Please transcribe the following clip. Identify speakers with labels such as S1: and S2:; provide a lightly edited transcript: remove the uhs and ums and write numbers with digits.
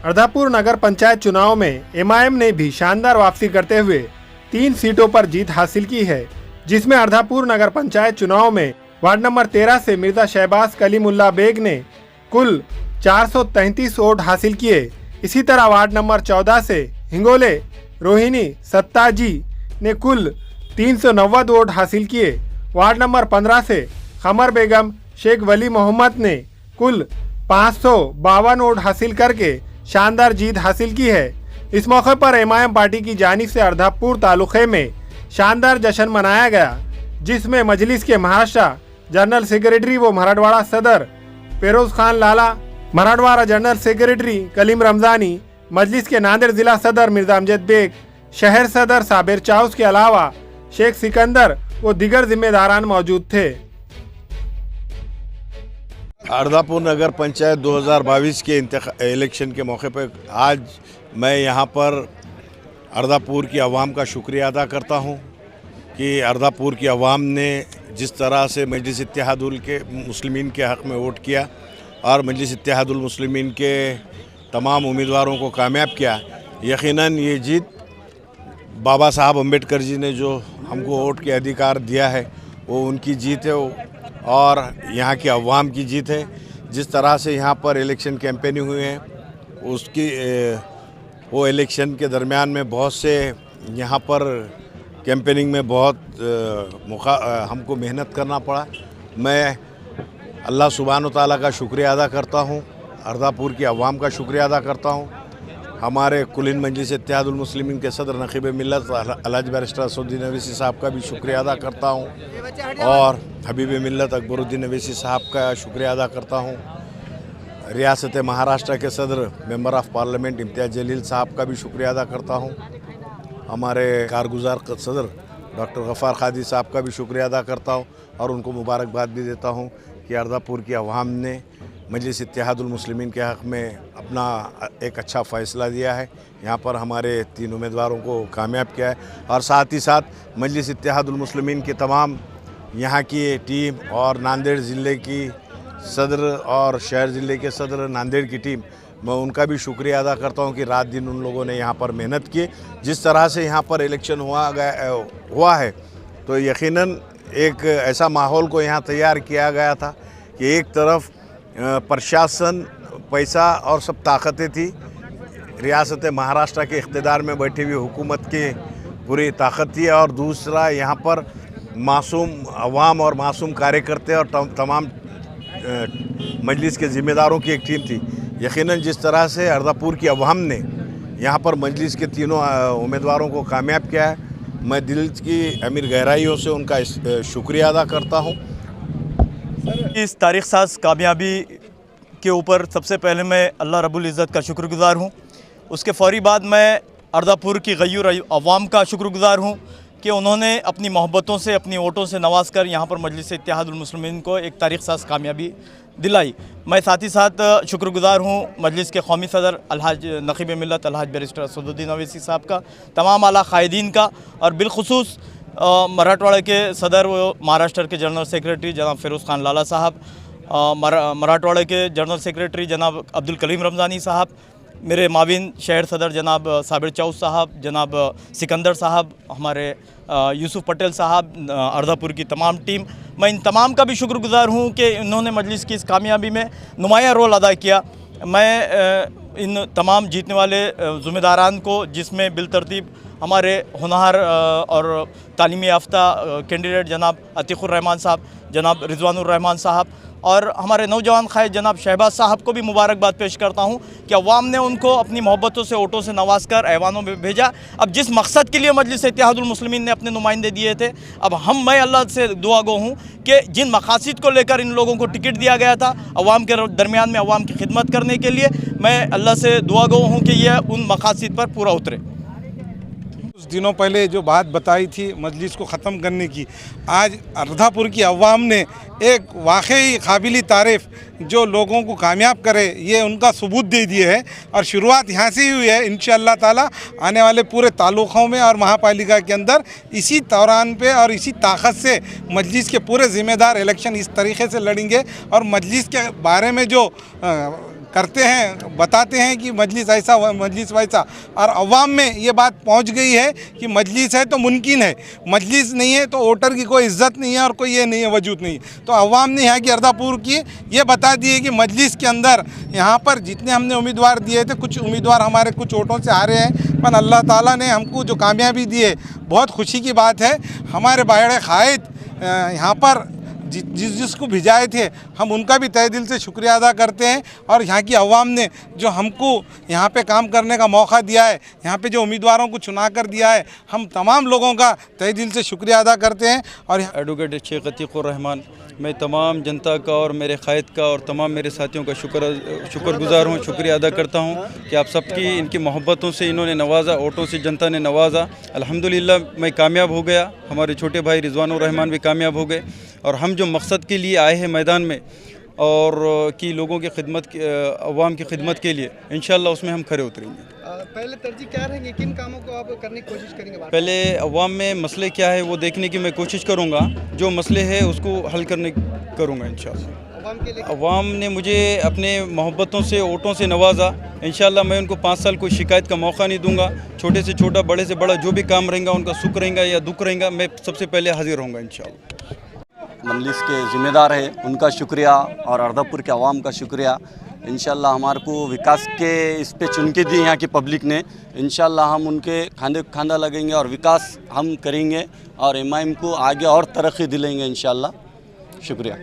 S1: अर्धापुर नगर पंचायत चुनाव में एमआईएम ने भी शानदार वापसी करते हुए 3 सीटों पर जीत हासिल की है, जिसमें अर्धापुर नगर पंचायत चुनाव में वार्ड नंबर 13 से मिर्जा शहबाज कलीमुल्ला बेग ने कुल 433 वोट हासिल किए। इसी तरह वार्ड नंबर 14 से हिंगोले रोहिणी सत्ताजी ने कुल 390 वोट हासिल किए। वार्ड नंबर 15 से खमर बेगम शेख वली मोहम्मद ने कुल 552 वोट हासिल करके शानदार जीत हासिल की है। इस मौके पर एमआईएम पार्टी की जानिब से अर्धापुर तालुके में शानदार जश्न मनाया गया, जिसमें मजलिस के महाराष्ट्र जनरल सेक्रेटरी व मराठवाड़ा सदर फेरोज खान लाला, मराठवाड़ा जनरल सेक्रेटरी कलीम रमजानी, मजलिस के नांदेड़ जिला सदर मिर्जा अमजद बेग, शहर सदर साबिर चाउस के अलावा शेख सिकंदर व दीगर जिम्मेदारान मौजूद थे।
S2: अर्धापुर नगर पंचायत 2022 के इलेक्शन के मौके पर आज मैं यहाँ पर अर्धापुर की आवाम का शुक्रिया अदा करता हूँ कि अर्धापुर की आवाम ने जिस तरह से मजलिस इत्तेहादुल के मुस्लिमीन के हक़ में वोट किया और मजलिस इत्तेहादुल मुस्लिमीन के तमाम उम्मीदवारों को कामयाब किया। यकीनन ये जीत बाबा साहब अम्बेडकर जी ने जो हमको वोट के अधिकार दिया है वो उनकी जीत है और यहाँ की अवाम की जीत है। जिस तरह से यहाँ पर इलेक्शन कैंपेनिंग हुए हैं उसकी वो इलेक्शन के दरमियान में बहुत से यहाँ पर कैंपेनिंग में बहुत हमको मेहनत करना पड़ा। मैं अल्लाह सुब्हान व तआला का शुक्रिया अदा करता हूँ, अर्धापुर की अवाम का शुक्रिया अदा करता हूँ, हमारे कुलीन मजलिस इत्तेहादुल मुस्लिमीन के सदर नक़ीब मिल्लत अलहाज बैरिस्टर असदुद्दीन अवैसी साहब का भी शुक्रिया अदा करता हूँ और हबीब मिल्लत अकबरुद्दीन अवैसी साहब का शुक्रिया अदा करता हूँ। रियासत महाराष्ट्र के सदर मेंबर ऑफ़ पार्लियामेंट इम्तियाज़ जलील साहब का भी शुक्रिया अदा करता हूँ। हमारे कारगुजार सदर डॉक्टर गफ़ार क़ादी साहब का भी शुक्रिया अदा करता हूँ और उनको मुबारकबाद भी देता हूँ कि अर्धापुर की अवाम ने मजलिस इत्तेहादुल मुस्लिमीन के हक़ में अपना एक अच्छा फ़ैसला दिया है। यहाँ पर हमारे 3 उम्मीदवारों को कामयाब किया है और साथ ही साथ मजलिस इत्तेहादुल मुस्लिमीन की तमाम यहाँ की टीम और नांदेड़ ज़िले की सदर और शहर ज़िले के सदर नांदेड़ की टीम, मैं उनका भी शुक्रिया अदा करता हूँ कि रात दिन उन लोगों ने यहाँ पर मेहनत की। जिस तरह से यहाँ पर इलेक्शन हुआ है तो यकीनन एक ऐसा माहौल को यहाँ तैयार किया गया था कि एक तरफ प्रशासन, पैसा और सब ताकतें थी, रियासत महाराष्ट्र के इख्तिदार में बैठी हुई हुकूमत की पूरी ताकत थी और दूसरा यहाँ पर मासूम अवाम और मासूम कार्यकर्ते और तमाम मजलिस के ज़िम्मेदारों की एक टीम थी। यकीनन जिस तरह से अर्धापुर की अवाम ने यहाँ पर मजलिस के तीनों उम्मीदवारों को कामयाब किया है, मैं दिल की अमीर गहराइयों से उनका शुक्रिया अदा करता हूँ।
S3: इस तारीख़ साज़ कामयाबी के ऊपर सबसे पहले मैं अल्लाह रब्बुल इज़्ज़त का शुक्रगुज़ार हूँ। उसके फ़ौरी बाद मैं अर्धापुर की गयूर अवाम का शुक्रगुज़ार हूँ कि उन्होंने अपनी मोहब्बतों से, अपनी वोटों से नवाज कर यहाँ पर मजलिस इत्तेहादुल मुस्लिमीन को एक तारीख़ साज़ कामयाबी दिलाई। मैं साथ ही साथ शुक्रगुज़ार हूँ मजलिस के कौमी सदर अलहाज नक़ीब मिल्लत अलहाज बैरिस्टर असदुद्दीन अवैसी साहब का, तमाम आला कायदीन का और बिलखुसूस मराठवाड़ा के सदर व महाराष्ट्र के जनरल सेक्रेटरी जनाब फेरोज़ खान लाला साहब, मराठवाड़ा के जनरल सेक्रेटरी जनाब अब्दुल कलीम रमज़ानी साहब, मेरे माविन शहर सदर जनाब साबिर चाउस साहब, जनाब सिकंदर साहब, हमारे यूसुफ पटेल साहब, अर्धापुर की तमाम टीम, मैं इन तमाम का भी शुक्रगुज़ार हूँ कि इन्होंने मजलिस की इस कामयाबी में नुमाया रोल अदा किया। मैं इन तमाम जीतने वाले ज़िम्मेदारान को, जिसमें बिलतरतीब हमारे होनहार और तालीमी याफ्ता कैंडिडेट जनाब अतीक़ुर रहमान साहब, जनाब रिजवानुर रहमान साहब और हमारे नौजवान क़ायद जनाब शहबाज साहब को भी मुबारकबाद पेश करता हूँ कि अवाम ने उनको अपनी मोहब्बतों से, वोटों से नवाज कर ऐवानों में भेजा। अब जिस मकसद के लिए मजलिस इत्तेहादुल मुस्लिमीन ने अपने नुमाइंदे दिए थे, अब मैं अल्लाह से दुआ गो हूँ कि जिन मकासद को लेकर इन लोगों को टिकट दिया गया था अवाम के दरमियान में अवाम की खिदमत करने के लिए, मैं अल्लाह से दुआ गो हूँ कि यह उन मकासद पर पूरा उतरे।
S4: कुछ दिनों पहले जो बात बताई थी मजलिस को ख़त्म करने की, आज अर्धापुर की अवाम ने एक वाकई काबिल तारीफ़ जो लोगों को कामयाब करे ये उनका सबूत दे दिए है और शुरुआत यहाँ से ही हुई है। इंशाअल्लाह ताला आने वाले पूरे तालुकों में और महापालिका के अंदर इसी दौरान पे और इसी ताकत से मजलिस के पूरे ज़िम्मेदार इलेक्शन इस तरीके से लड़ेंगे और मजलिस के बारे में जो करते हैं, बताते हैं कि मजलिस ऐसा मजलिस वैसा, और अवाम में ये बात पहुंच गई है कि मजलिस है तो मुमकिन है, मजलिस नहीं है तो वोटर की कोई इज्जत नहीं है और कोई ये नहीं है, वजूद नहीं है। तो अवाम ने यहाँ की अर्दापुर की ये बता दिए कि मजलिस के अंदर यहाँ पर जितने हमने उम्मीदवार दिए थे, कुछ उम्मीदवार हमारे कुछ वोटों से हारे हैं, पर अल्लाह ताला ने हमको जो कामयाबी दी है, बहुत खुशी की बात है। हमारे बायड़ क़ायद यहाँ पर जिसको भिजाए थे, हम उनका भी तहे दिल से शुक्रिया अदा करते हैं। और यहाँ की अवाम ने जो हमको यहाँ पे काम करने का मौका दिया है, यहाँ पे जो उम्मीदवारों को चुना कर दिया है, हम तमाम लोगों का तहे दिल से शुक्रिया अदा करते हैं। और
S5: एडवोकेट शेख अतीकुर रहमान, मैं तमाम जनता का और मेरे क़ायद का और तमाम मेरे साथियों का शुक्रगुज़ार हूँ, शुक्रिया अदा करता हूँ कि आप सबकी इनकी मोहब्बतों से इन्होंने नवाजा, वोटों से जनता ने नवाजा। अल्हम्दुलिल्लाह मैं कामयाब हो गया, हमारे छोटे भाई रिजवानुर रहमान भी कामयाब हो गए, और हम जो मकसद के लिए आए हैं मैदान में और कि लोगों की खिदमत, अवाम की खिदमत के लिए, इंशाअल्लाह उसमें हम खरे उतरेंगे।
S6: पहले तरजीह क्या रहेंगे, किन कामों को आप करने की कोशिश करेंगे?
S5: पहले अवाम में मसले क्या है वो देखने की मैं कोशिश करूँगा, जो मसले है उसको हल करने करूँगा इंशाअल्लाह। अवाम ने मुझे अपने मोहब्बतों से, वोटों से नवाजा, इंशाअल्लाह मैं उनको 5 साल कोई शिकायत का मौका नहीं दूंगा। छोटे से छोटा, बड़े से बड़ा जो भी काम रहेगा, उनका सुख रहेगा या दुख रहेगा, मैं सबसे पहले हाजिर होऊंगा इंशाअल्लाह।
S7: मजलिस के ज़िम्मेदार है, उनका शुक्रिया, और अर्दापुर के अवाम का शुक्रिया। इंशाअल्लाह हमारे को विकास के इस पे चुन के दी यहाँ की पब्लिक ने, इंशाअल्लाह हम उनके खांदे खांदा लगेंगे और विकास हम करेंगे और MIM को आगे और तरक्की दिलाएंगे इंशाअल्लाह। शुक्रिया।